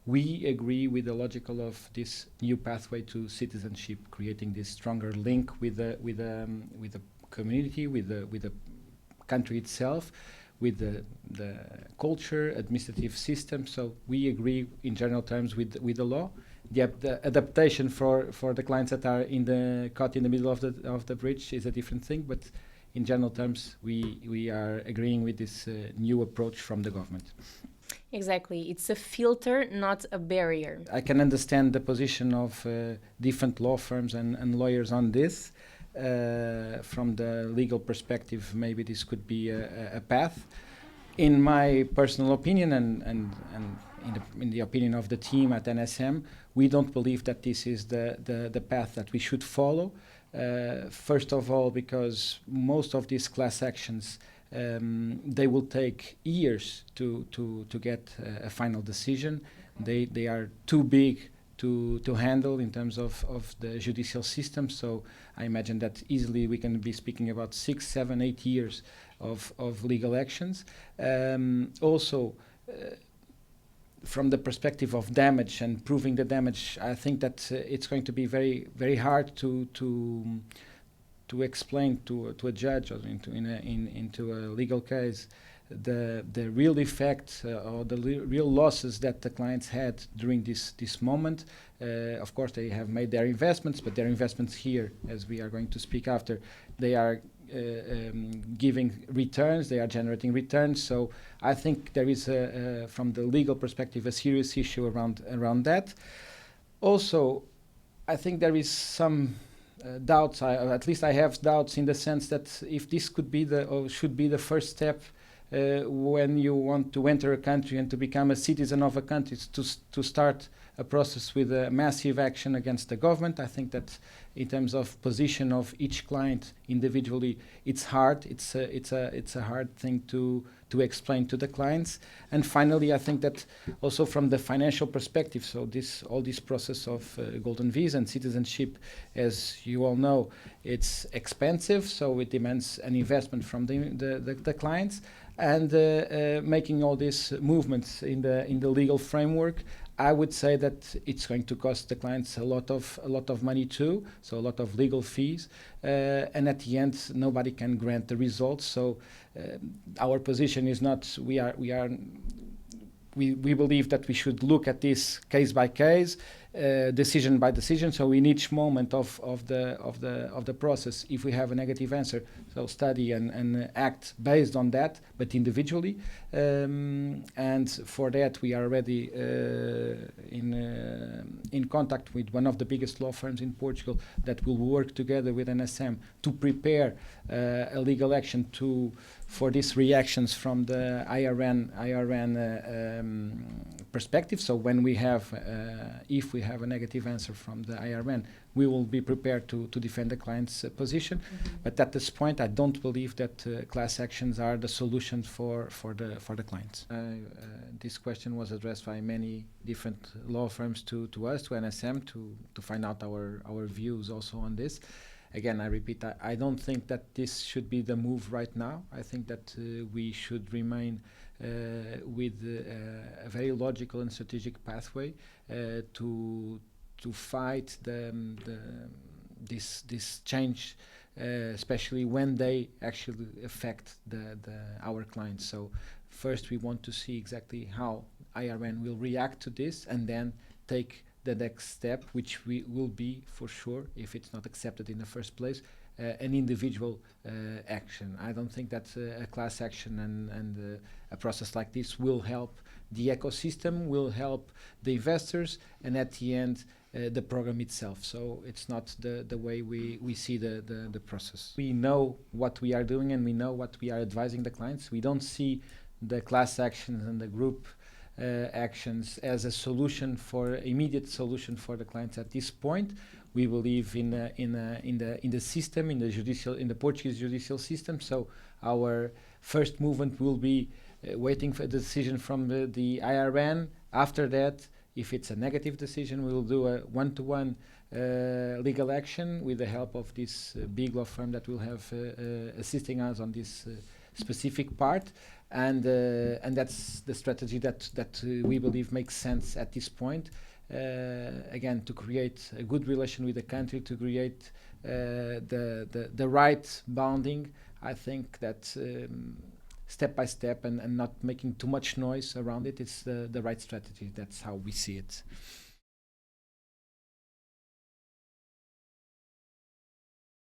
we agree with the logical of this new pathway to citizenship, creating this stronger link with the community, with the country itself, with the culture, administrative system. So we agree in general terms with the law. The adaptation for the clients that are caught in the middle of the bridge is a different thing, but in general terms, we are agreeing with this new approach from the government. Exactly. It's a filter, not a barrier. I can understand the position of different law firms and lawyers on this. From the legal perspective, maybe this could be a path. In my personal opinion, and in the opinion of the team at NSM, we don't believe that this is the path that we should follow. First of all, because most of these class actions, they will take years to get a final decision. They are too big to handle in terms of the judicial system. So I imagine that easily we can be speaking about 6, 7, 8 years of legal actions. Also, from the perspective of damage and proving the damage, I think that it's going to be very, very hard to explain to a judge or into a legal case the real effect or the real losses that the clients had during this moment. Of course, they have made their investments, but their investments here, as we are going to speak after, they are giving returns, they are generating returns. So I think there is, from the legal perspective, a serious issue around that. Also, I think there is some doubts, or at least I have doubts in the sense that if this could be or should be the first step when you want to enter a country and to become a citizen of a country, to start a process with a massive action against the government. I think that in terms of position of each client individually, it's hard. It's a hard thing to explain to the clients. And finally, I think that also from the financial perspective, so all this process of golden visa and citizenship, as you all know, it's expensive, so it demands an investment from the clients. And making all these movements in the legal framework, I would say that it's going to cost the clients a lot of money too, so a lot of legal fees, and at the end nobody can grant the results. So our position is not we believe that we should look at this case by case, decision by decision. So in each moment of the process, if we have a negative answer, so study and act based on that, but individually. And for that, we are already in contact with one of the biggest law firms in Portugal that will work together with NSM to prepare a legal action for these reactions from the IRN perspective. So when we have, if we have a negative answer from the IRN, we will be prepared to defend the client's position. Mm-hmm. But at this point, I don't believe that class actions are the solution for the clients. This question was addressed by many different law firms to us, to NSM, to find out our views also on this. Again, I repeat, I don't think that this should be the move right now. I think that we should remain with a very logical and strategic pathway to fight this change, especially when they actually affect our clients. So first we want to see exactly how IRN will react to this, and then take the next step, which will be for sure, if it's not accepted in the first place, an individual action. I don't think that a class action and a process like this will help the ecosystem, will help the investors, and at the end the program itself. So it's not the way we see the process. We know what we are doing and we know what we are advising the clients. We don't see the class actions and the group actions as a solution immediate solution for the clients at this point. We believe in the system, in the Portuguese judicial system. So our first movement will be waiting for a decision from the IRN. After that, if it's a negative decision, we will do a one-to-one legal action with the help of this big law firm that will have assisting us on this specific part, and that's the strategy that we believe makes sense at this point. Again, to create a good relation with the country, to create the right bounding. I think that step by step and not making too much noise around it is the right strategy. That's how we see it.